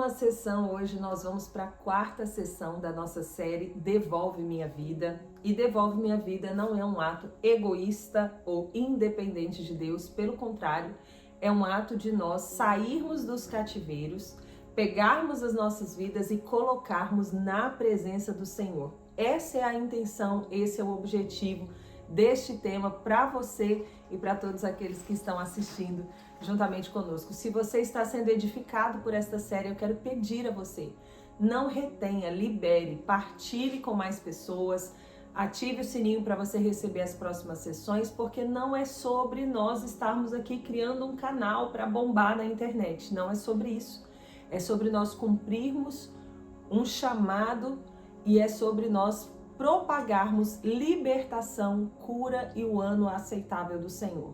uma sessão, hoje nós vamos para a quarta sessão da nossa série Devolve Minha Vida. E Devolve Minha Vida não é um ato egoísta ou independente de Deus, pelo contrário, é um ato de nós sairmos dos cativeiros, pegarmos as nossas vidas e colocarmos na presença do Senhor. Essa é a intenção, esse é o objetivo deste tema para você e para todos aqueles que estão assistindo juntamente conosco. Se você está sendo edificado por esta série, eu quero pedir a você, não retenha, libere, partilhe com mais pessoas, ative o sininho para você receber as próximas sessões, porque não é sobre nós estarmos aqui criando um canal para bombar na internet, não é sobre isso. É sobre nós cumprirmos um chamado e é sobre nós propagarmos libertação, cura e o ano aceitável do Senhor.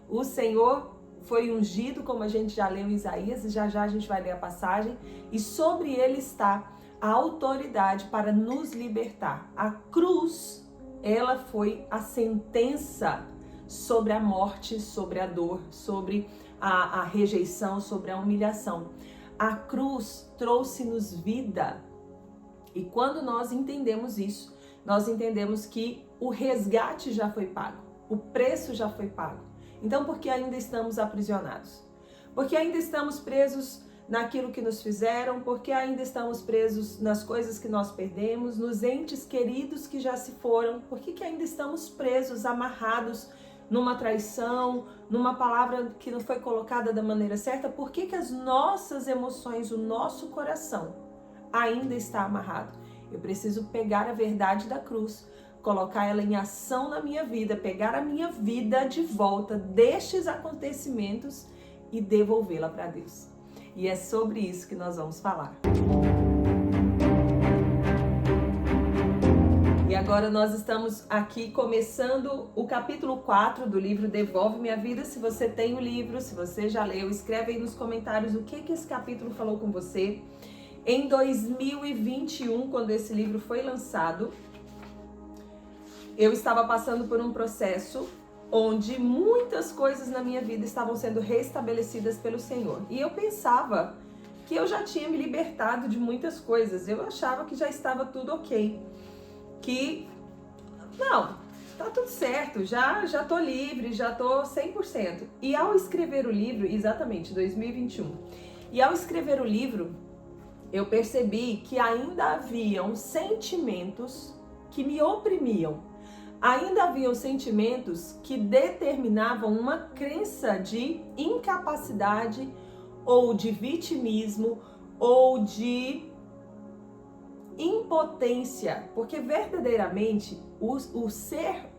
O Senhor foi ungido, como a gente já leu em Isaías, e já a gente vai ler a passagem, e sobre ele está a autoridade para nos libertar. A cruz, ela foi a sentença sobre a morte, sobre a dor, sobre a rejeição, sobre a humilhação. A cruz trouxe-nos vida. E quando nós entendemos isso, nós entendemos que o resgate já foi pago, o preço já foi pago. Então, por que ainda estamos aprisionados? Porque ainda estamos presos naquilo que nos fizeram, porque ainda estamos presos nas coisas que nós perdemos, nos entes queridos que já se foram, por que ainda estamos presos, amarrados numa traição, numa palavra que não foi colocada da maneira certa? Por que as nossas emoções, o nosso coração ainda está amarrado? Eu preciso pegar a verdade da cruz, colocar ela em ação na minha vida, pegar a minha vida de volta destes acontecimentos e devolvê-la para Deus. E é sobre isso que nós vamos falar. E agora nós estamos aqui começando o capítulo 4 do livro Devolve Minha Vida. Se você tem o livro, se você já leu, escreve aí nos comentários o que esse capítulo falou com você. Em 2021, quando esse livro foi lançado, eu estava passando por um processo onde muitas coisas na minha vida estavam sendo restabelecidas pelo Senhor. E eu pensava que eu já tinha me libertado de muitas coisas. Eu achava que já estava tudo ok. Que, não, tá tudo certo, já tô livre, já tô 100%. E ao escrever o livro, exatamente, 2021, e ao escrever o livro, eu percebi que ainda haviam sentimentos que me oprimiam. Ainda haviam sentimentos que determinavam uma crença de incapacidade ou de vitimismo ou de impotência, porque verdadeiramente o ser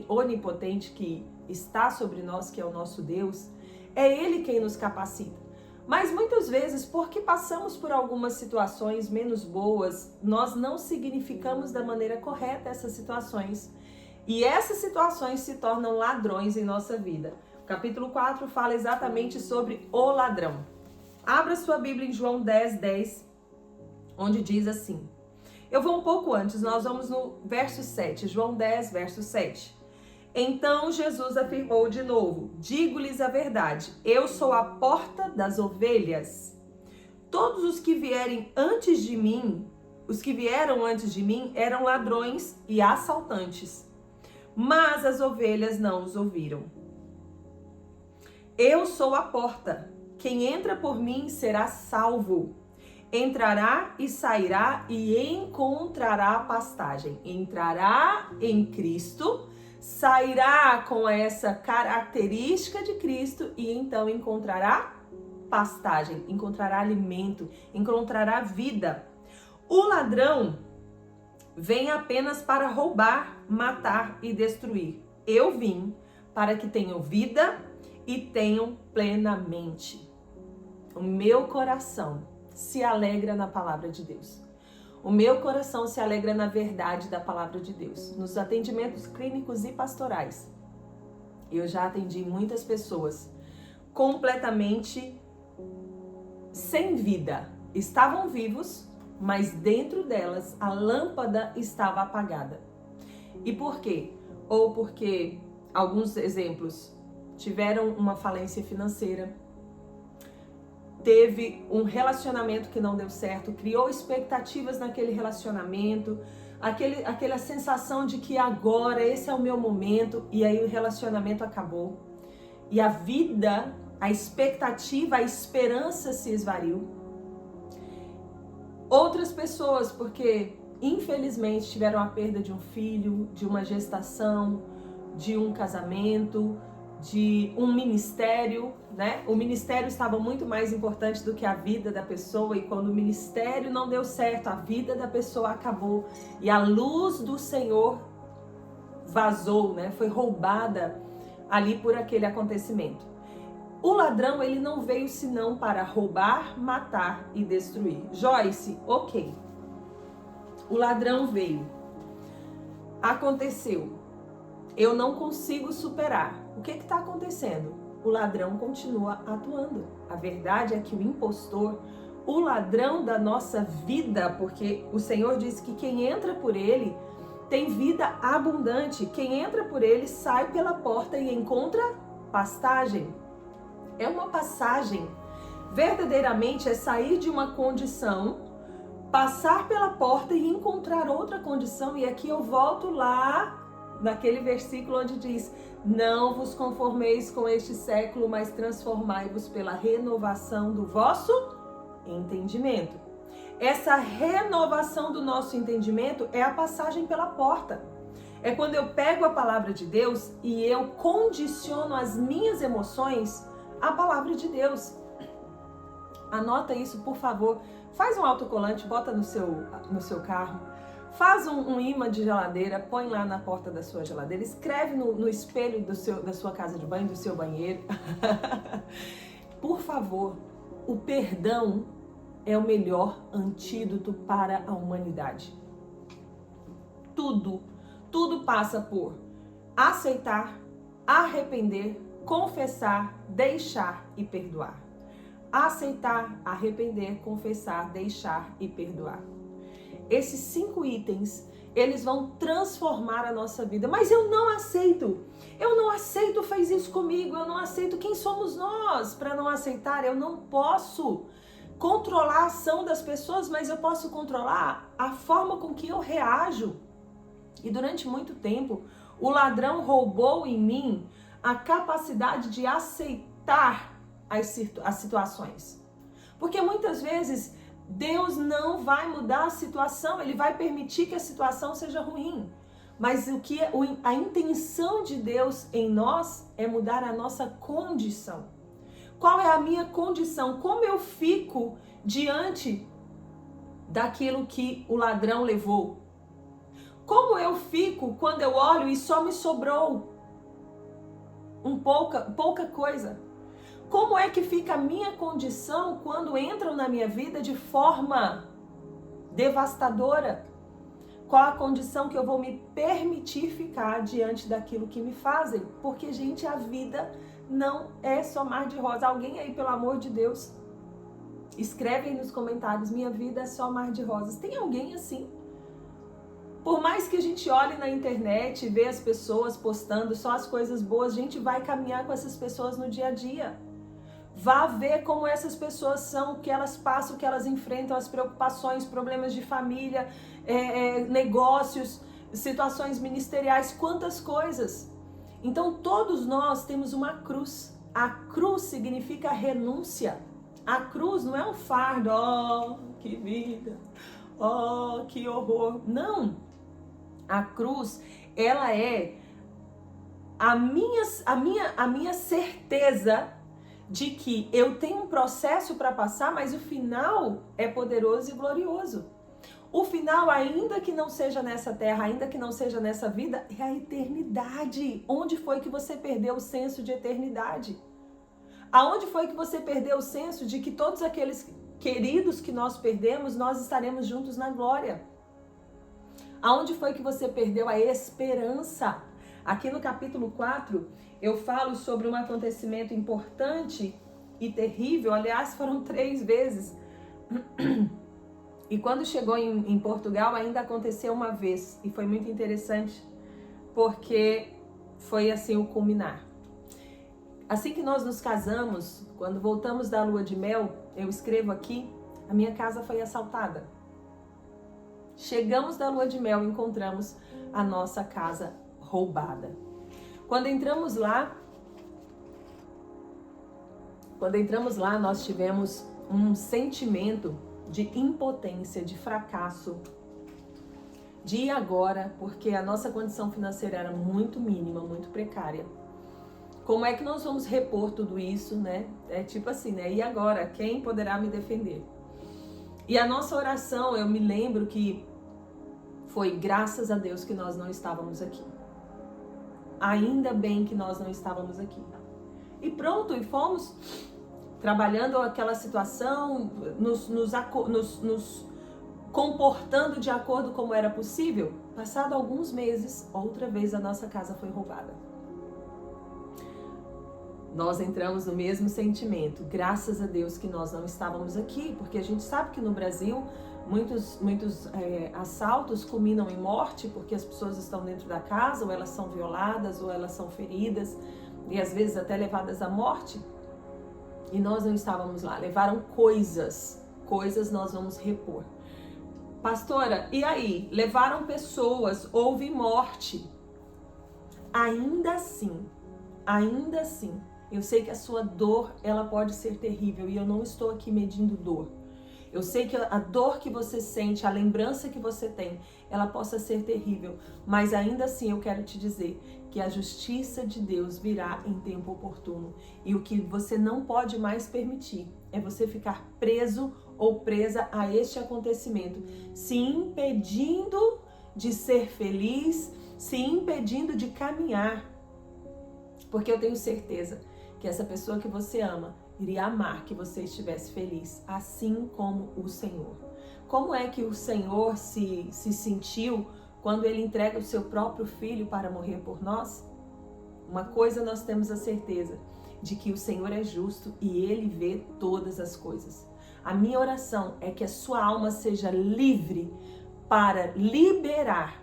onipotente que está sobre nós, que é o nosso Deus, é Ele quem nos capacita. Mas muitas vezes, porque passamos por algumas situações menos boas, nós não significamos da maneira correta essas situações. E essas situações se tornam ladrões em nossa vida. O capítulo 4 fala exatamente sobre o ladrão. Abra sua Bíblia em João 10:10, onde diz assim. Eu vou um pouco antes, nós vamos no verso 7, João 10, verso 7. Então Jesus afirmou de novo, digo-lhes a verdade, eu sou a porta das ovelhas. Todos os que vieram antes de mim eram ladrões e assaltantes, mas as ovelhas não os ouviram. Eu sou a porta, quem entra por mim será salvo. Entrará e sairá e encontrará pastagem. Entrará em Cristo, sairá com essa característica de Cristo e então encontrará pastagem, encontrará alimento, encontrará vida. O ladrão vem apenas para roubar, matar e destruir. Eu vim para que tenham vida e tenham plenamente. O meu coração se alegra na palavra de Deus. O meu coração se alegra na verdade da palavra de Deus. Nos atendimentos clínicos e pastorais, eu já atendi muitas pessoas completamente sem vida. Estavam vivos, mas dentro delas a lâmpada estava apagada. E por quê? Ou porque, alguns exemplos, tiveram uma falência financeira, teve um relacionamento que não deu certo, criou expectativas naquele relacionamento, aquela sensação de que agora esse é o meu momento, e aí o relacionamento acabou. E a vida, a expectativa, a esperança se esvaiu. Outras pessoas, porque infelizmente tiveram a perda de um filho, de uma gestação, de um casamento, de um ministério, né? O ministério estava muito mais importante do que a vida da pessoa, e quando o ministério não deu certo, a vida da pessoa acabou e a luz do Senhor vazou, né? Foi roubada ali por aquele acontecimento. O ladrão, ele não veio senão para roubar, matar e destruir. Joyce, ok. O ladrão veio. Aconteceu. Eu não consigo superar. O que está acontecendo? O ladrão continua atuando. A verdade é que o impostor, o ladrão da nossa vida, porque o Senhor disse que quem entra por ele tem vida abundante. Quem entra por ele sai pela porta e encontra pastagem. É uma passagem. Verdadeiramente é sair de uma condição, passar pela porta e encontrar outra condição. E aqui eu volto lá naquele versículo onde diz: não vos conformeis com este século, mas transformai-vos pela renovação do vosso entendimento. Essa renovação do nosso entendimento é a passagem pela porta. É quando eu pego a palavra de Deus e eu condiciono as minhas emoções à palavra de Deus. Anota isso, por favor. Faz um autocolante, bota no seu carro. Faz um imã de geladeira, põe lá na porta da sua geladeira, escreve no espelho da sua casa de banho, do seu banheiro. Por favor, o perdão é o melhor antídoto para a humanidade. Tudo passa por aceitar, arrepender, confessar, deixar e perdoar. Aceitar, arrepender, confessar, deixar e perdoar. Esses 5 itens, eles vão transformar a nossa vida. Mas eu não aceito, fez isso comigo, eu não aceito. Quem somos nós para não aceitar? Eu não posso controlar a ação das pessoas, mas eu posso controlar a forma com que eu reajo. E durante muito tempo, o ladrão roubou em mim a capacidade de aceitar as situações. Porque muitas vezes Deus não vai mudar a situação, Ele vai permitir que a situação seja ruim. Mas a intenção de Deus em nós é mudar a nossa condição. Qual é a minha condição? Como eu fico diante daquilo que o ladrão levou? Como eu fico quando eu olho e só me sobrou pouca coisa? Como é que fica a minha condição quando entram na minha vida de forma devastadora? Qual a condição que eu vou me permitir ficar diante daquilo que me fazem? Porque, gente, a vida não é só mar de rosa. Alguém aí, pelo amor de Deus, escreve aí nos comentários: minha vida é só mar de rosas. Tem alguém assim? Por mais que a gente olhe na internet e vê as pessoas postando só as coisas boas, a gente vai caminhar com essas pessoas no dia a dia. Vá ver como essas pessoas são, o que elas passam, o que elas enfrentam, as preocupações, problemas de família, negócios, situações ministeriais, quantas coisas. Então todos nós temos uma cruz. A cruz significa renúncia. A cruz não é um fardo, oh, que vida, oh, que horror. Não. A cruz, ela é a minha certeza de que eu tenho um processo para passar, mas o final é poderoso e glorioso. O final, ainda que não seja nessa terra, ainda que não seja nessa vida, é a eternidade. Onde foi que você perdeu o senso de eternidade? Aonde foi que você perdeu o senso de que todos aqueles queridos que nós perdemos, nós estaremos juntos na glória? Aonde foi que você perdeu a esperança? Aqui no capítulo 4, eu falo sobre um acontecimento importante e terrível. Aliás, foram 3 vezes. E quando chegou em Portugal, ainda aconteceu uma vez. E foi muito interessante, porque foi assim o culminar. Assim que nós nos casamos, quando voltamos da lua de mel, eu escrevo aqui, a minha casa foi assaltada. Chegamos da lua de mel e encontramos a nossa casa roubada. Quando entramos lá, nós tivemos um sentimento de impotência, de fracasso, de ir agora, porque a nossa condição financeira era muito mínima, muito precária. Como é que nós vamos repor tudo isso, né? É tipo assim, né? E agora? Quem poderá me defender? E a nossa oração, eu me lembro que foi graças a Deus que nós não estávamos aqui. Ainda bem que nós não estávamos aqui. E pronto, e fomos trabalhando aquela situação, nos comportando de acordo como era possível. Passado alguns meses, outra vez a nossa casa foi roubada. Nós entramos no mesmo sentimento, graças a Deus que nós não estávamos aqui, porque a gente sabe que no Brasil muitos assaltos culminam em morte, porque as pessoas estão dentro da casa, ou elas são violadas, ou elas são feridas, e às vezes até levadas à morte. E nós não estávamos lá, levaram coisas nós vamos repor. Pastora, e aí? Levaram pessoas, houve morte. Ainda assim, eu sei que a sua dor, ela pode ser terrível, e eu não estou aqui medindo dor. Eu sei que a dor que você sente, a lembrança que você tem, ela possa ser terrível, mas ainda assim eu quero te dizer que a justiça de Deus virá em tempo oportuno. E o que você não pode mais permitir é você ficar preso ou presa a este acontecimento, se impedindo de ser feliz, se impedindo de caminhar. Porque eu tenho certeza que essa pessoa que você ama iria amar que você estivesse feliz, assim como o Senhor. Como é que o Senhor se sentiu quando Ele entrega o seu próprio Filho para morrer por nós? Uma coisa nós temos a certeza, de que o Senhor é justo e Ele vê todas as coisas. A minha oração é que a sua alma seja livre para liberar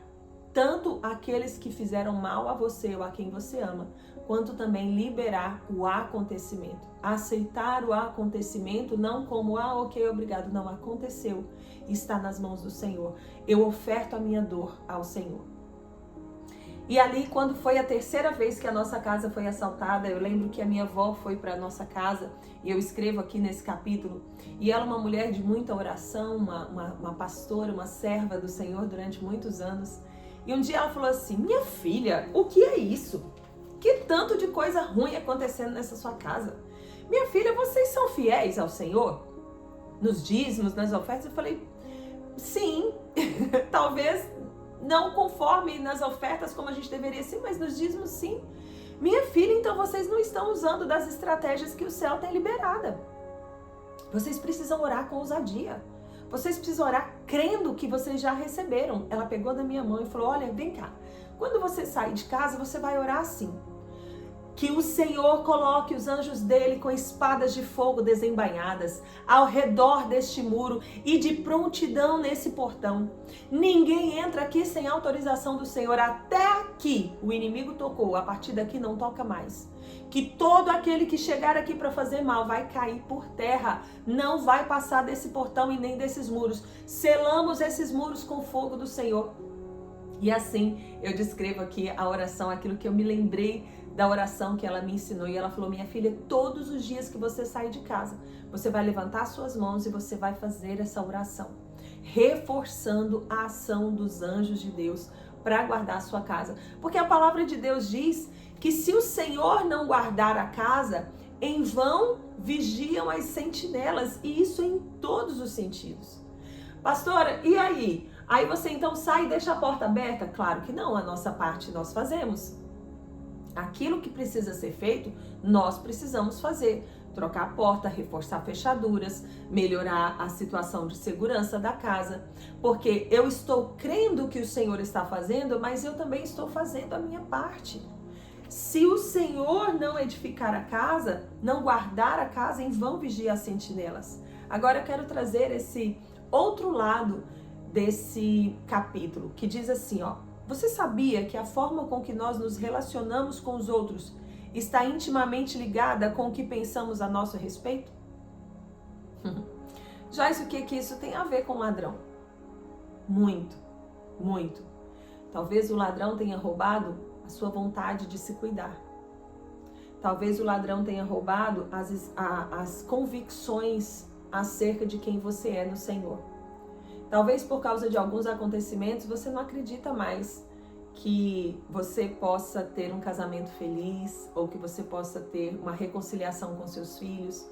tanto aqueles que fizeram mal a você ou a quem você ama, quanto também liberar o acontecimento. Aceitar o acontecimento não como, ok, obrigado, não, aconteceu, está nas mãos do Senhor. Eu oferto a minha dor ao Senhor. E ali, quando foi a terceira vez que a nossa casa foi assaltada, eu lembro que a minha avó foi para a nossa casa, e eu escrevo aqui nesse capítulo, e ela é uma mulher de muita oração, uma pastora, uma serva do Senhor durante muitos anos. E um dia ela falou assim: minha filha, o que é isso? Que tanto de coisa ruim acontecendo nessa sua casa? Minha filha, vocês são fiéis ao Senhor? Nos dízimos, nas ofertas? Eu falei, sim, talvez não conforme nas ofertas como a gente deveria ser, mas nos dízimos sim. Minha filha, então vocês não estão usando das estratégias que o céu tem liberada. Vocês precisam orar com ousadia. Vocês precisam orar crendo que vocês já receberam. Ela pegou da minha mão e falou, olha, vem cá. Quando você sair de casa, você vai orar assim. Que o Senhor coloque os anjos dele com espadas de fogo desembainhadas ao redor deste muro e de prontidão nesse portão. Ninguém entra aqui sem autorização do Senhor. Até aqui o inimigo tocou, a partir daqui não toca mais. Que todo aquele que chegar aqui para fazer mal vai cair por terra, não vai passar desse portão e nem desses muros. Selamos esses muros com fogo do Senhor. E assim eu descrevo aqui a oração, aquilo que eu me lembrei da oração que ela me ensinou. E ela falou, minha filha, todos os dias que você sair de casa, você vai levantar suas mãos e você vai fazer essa oração, reforçando a ação dos anjos de Deus para guardar a sua casa. Porque a palavra de Deus diz que se o Senhor não guardar a casa, em vão vigiam as sentinelas, e isso em todos os sentidos. Pastora, e aí? Aí você então sai e deixa a porta aberta? Claro que não, a nossa parte nós fazemos. Aquilo que precisa ser feito, nós precisamos fazer. Trocar a porta, reforçar fechaduras, melhorar a situação de segurança da casa. Porque eu estou crendo que o Senhor está fazendo, mas eu também estou fazendo a minha parte. Se o Senhor não edificar a casa, não guardar a casa, em vão vigia as sentinelas. Agora eu quero trazer esse outro lado desse capítulo, que diz assim, ó. Você sabia que a forma com que nós nos relacionamos com os outros está intimamente ligada com o que pensamos a nosso respeito? Joyce, o que isso tem a ver com ladrão? Muito, muito. Talvez o ladrão tenha roubado a sua vontade de se cuidar. Talvez o ladrão tenha roubado as convicções acerca de quem você é no Senhor. Talvez por causa de alguns acontecimentos você não acredita mais que você possa ter um casamento feliz ou que você possa ter uma reconciliação com seus filhos.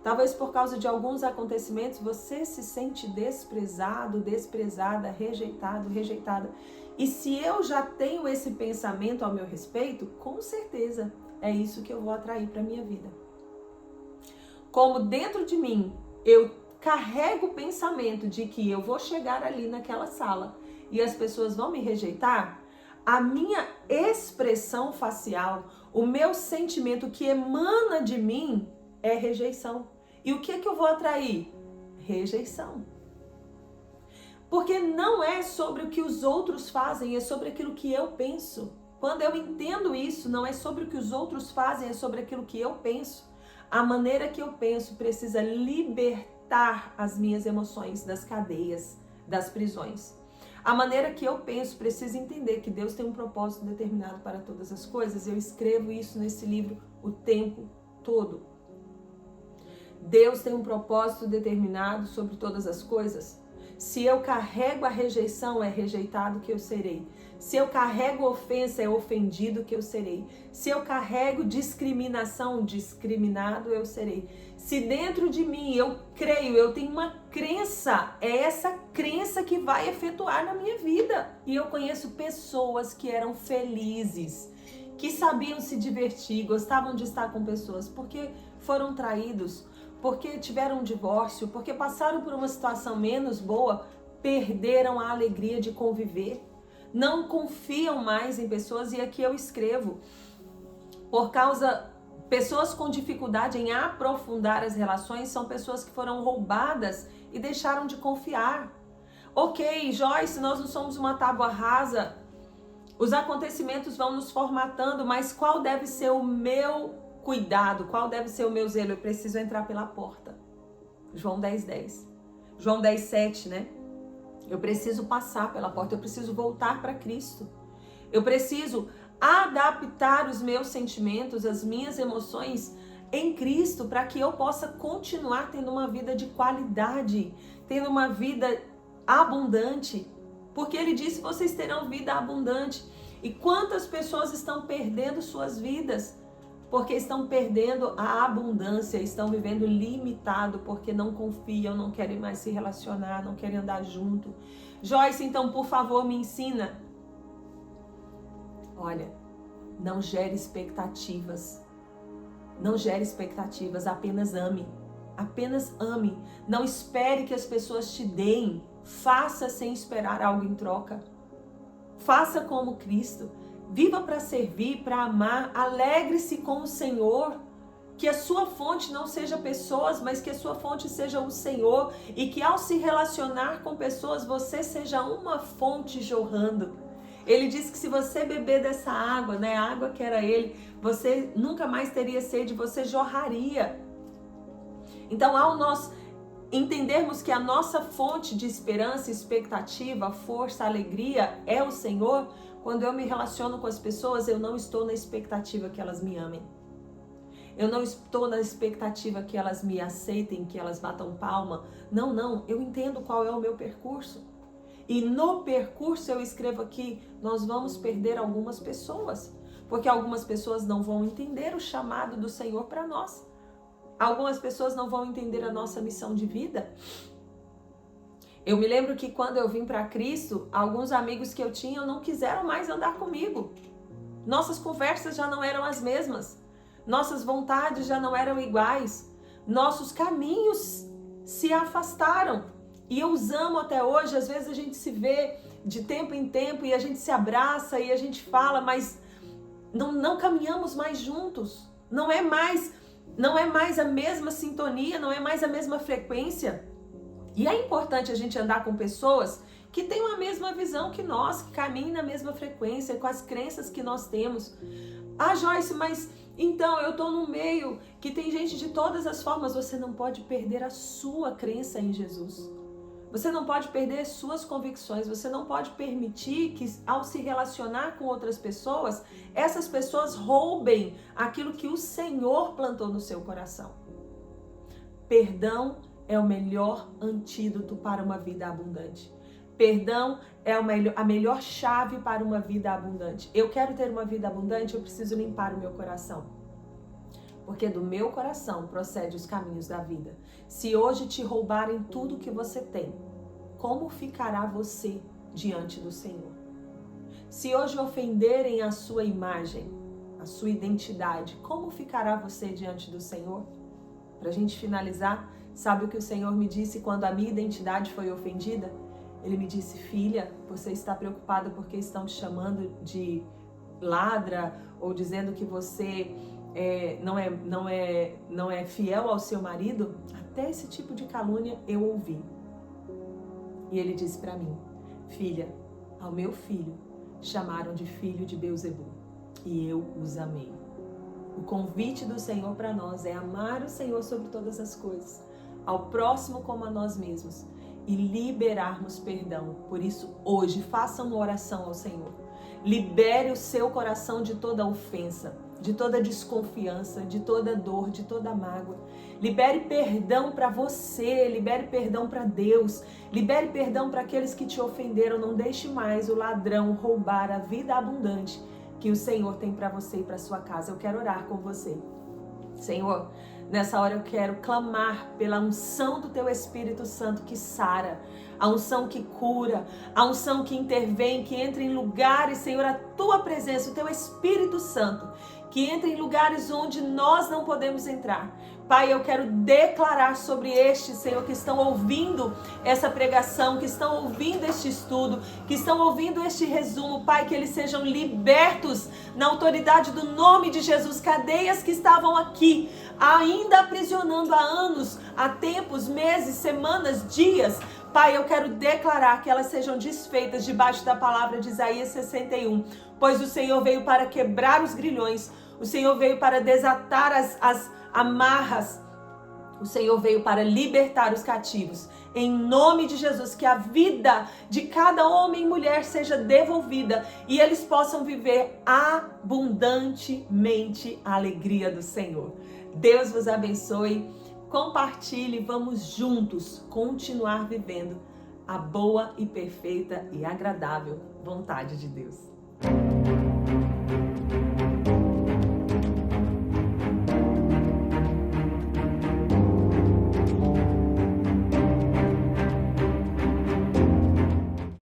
Talvez por causa de alguns acontecimentos você se sente desprezado, desprezada, rejeitado, rejeitada. E se eu já tenho esse pensamento ao meu respeito, com certeza é isso que eu vou atrair para a minha vida. Como dentro de mim eu carrego o pensamento de que eu vou chegar ali naquela sala e as pessoas vão me rejeitar, a minha expressão facial, o meu sentimento que emana de mim é rejeição. E o que eu vou atrair? Rejeição. Porque não é sobre o que os outros fazem, é sobre aquilo que eu penso. Quando eu entendo isso, não é sobre o que os outros fazem, é sobre aquilo que eu penso. A maneira que eu penso precisa libertar as minhas emoções das cadeias, das prisões. A maneira que eu penso precisa entender que Deus tem um propósito determinado para todas as coisas. Eu escrevo isso nesse livro o tempo todo. Deus tem um propósito determinado sobre todas as coisas. Se eu carrego a rejeição, é rejeitado que eu serei. Se eu carrego ofensa, é ofendido que eu serei. Se eu carrego discriminação, discriminado eu serei. Se dentro de mim eu creio, eu tenho uma crença, é essa crença que vai efetuar na minha vida. E eu conheço pessoas que eram felizes, que sabiam se divertir, gostavam de estar com pessoas, porque foram traídos, porque tiveram um divórcio, porque passaram por uma situação menos boa, perderam a alegria de conviver, não confiam mais em pessoas. E aqui eu escrevo, pessoas com dificuldade em aprofundar as relações são pessoas que foram roubadas e deixaram de confiar. Ok, Joyce, nós não somos uma tábua rasa, os acontecimentos vão nos formatando, mas qual deve ser o meu cuidado, qual deve ser o meu zelo? Eu preciso entrar pela porta. João 10:10. João 10:7, né? Eu preciso passar pela porta, eu preciso voltar para Cristo. Eu preciso adaptar os meus sentimentos, as minhas emoções em Cristo, para que eu possa continuar tendo uma vida de qualidade, tendo uma vida abundante. Porque Ele disse, vocês terão vida abundante. E quantas pessoas estão perdendo suas vidas? Porque estão perdendo a abundância, estão vivendo limitado, porque não confiam, não querem mais se relacionar, não querem andar junto. Joyce, então, por favor, me ensina. Olha, não gere expectativas. Não gere expectativas, apenas ame. Apenas ame. Não espere que as pessoas te deem. Faça sem esperar algo em troca. Faça como Cristo. Viva para servir, para amar, alegre-se com o Senhor, que a sua fonte não seja pessoas, mas que a sua fonte seja o Senhor, e que ao se relacionar com pessoas, você seja uma fonte jorrando. Ele disse que se você beber dessa água, né, a água que era Ele, você nunca mais teria sede, você jorraria. Então, ao nós entendermos que a nossa fonte de esperança, expectativa, força, alegria é o Senhor, quando eu me relaciono com as pessoas, eu não estou na expectativa que elas me amem. Eu não estou na expectativa que elas me aceitem, que elas batam palma. Não, eu entendo qual é o meu percurso. E no percurso eu escrevo aqui, nós vamos perder algumas pessoas, porque algumas pessoas não vão entender o chamado do Senhor para nós. Algumas pessoas não vão entender a nossa missão de vida. Eu me lembro que quando eu vim para Cristo, alguns amigos que eu tinha não quiseram mais andar comigo. Nossas conversas já não eram as mesmas. Nossas vontades já não eram iguais. Nossos caminhos se afastaram. E eu os amo até hoje. Às vezes a gente se vê de tempo em tempo e a gente se abraça e a gente fala, mas não caminhamos mais juntos. Não é mais a mesma sintonia, não é mais a mesma frequência. E é importante a gente andar com pessoas que tenham a mesma visão que nós, que caminhem na mesma frequência, com as crenças que nós temos. Ah, Joyce, mas Então eu tô num meio que tem gente de todas as formas. Você não pode perder a sua crença em Jesus. Você não pode perder suas convicções, você não pode permitir que, ao se relacionar com outras pessoas, essas pessoas roubem aquilo que o Senhor plantou no seu coração. Perdão é o melhor antídoto para uma vida abundante. Perdão é a melhor chave para uma vida abundante. Eu quero ter uma vida abundante, eu preciso limpar o meu coração. Porque do meu coração procede os caminhos da vida. Se hoje te roubarem tudo que você tem, como ficará você diante do Senhor? Se hoje ofenderem a sua imagem, a sua identidade, como ficará você diante do Senhor? Para a gente finalizar, sabe o que o Senhor me disse quando a minha identidade foi ofendida? Ele me disse: filha, você está preocupada porque estão te chamando de ladra ou dizendo que você não é fiel ao seu marido? Até esse tipo de calúnia eu ouvi. E ele disse para mim: filha, ao meu filho chamaram de filho de Beelzebul e eu os amei. O convite do Senhor para nós é amar o Senhor sobre todas as coisas, ao próximo como a nós mesmos, e liberarmos perdão. Por isso, hoje, faça uma oração ao Senhor. Libere o seu coração de toda ofensa, de toda desconfiança, de toda dor, de toda mágoa. Libere perdão para você, libere perdão para Deus, libere perdão para aqueles que te ofenderam. Não deixe mais o ladrão roubar a vida abundante que o Senhor tem para você e para sua casa. Eu quero orar com você. Senhor, nessa hora eu quero clamar pela unção do Teu Espírito Santo que sara, a unção que cura, a unção que intervém, que entra em lugares, Senhor, a Tua presença, o Teu Espírito Santo, que entra em lugares onde nós não podemos entrar. Pai, eu quero declarar sobre estes, Senhor, que estão ouvindo essa pregação, que estão ouvindo este estudo, que estão ouvindo este resumo, Pai, que eles sejam libertos na autoridade do nome de Jesus. Cadeias que estavam aqui, ainda aprisionando há anos, há tempos, meses, semanas, dias, Pai, eu quero declarar que elas sejam desfeitas debaixo da palavra de Isaías 61, pois o Senhor veio para quebrar os grilhões, o Senhor veio para desatar as amarras, o Senhor veio para libertar os cativos. Em nome de Jesus, que a vida de cada homem e mulher seja devolvida e eles possam viver abundantemente a alegria do Senhor. Deus vos abençoe, compartilhe, vamos juntos continuar vivendo a boa e perfeita e agradável vontade de Deus.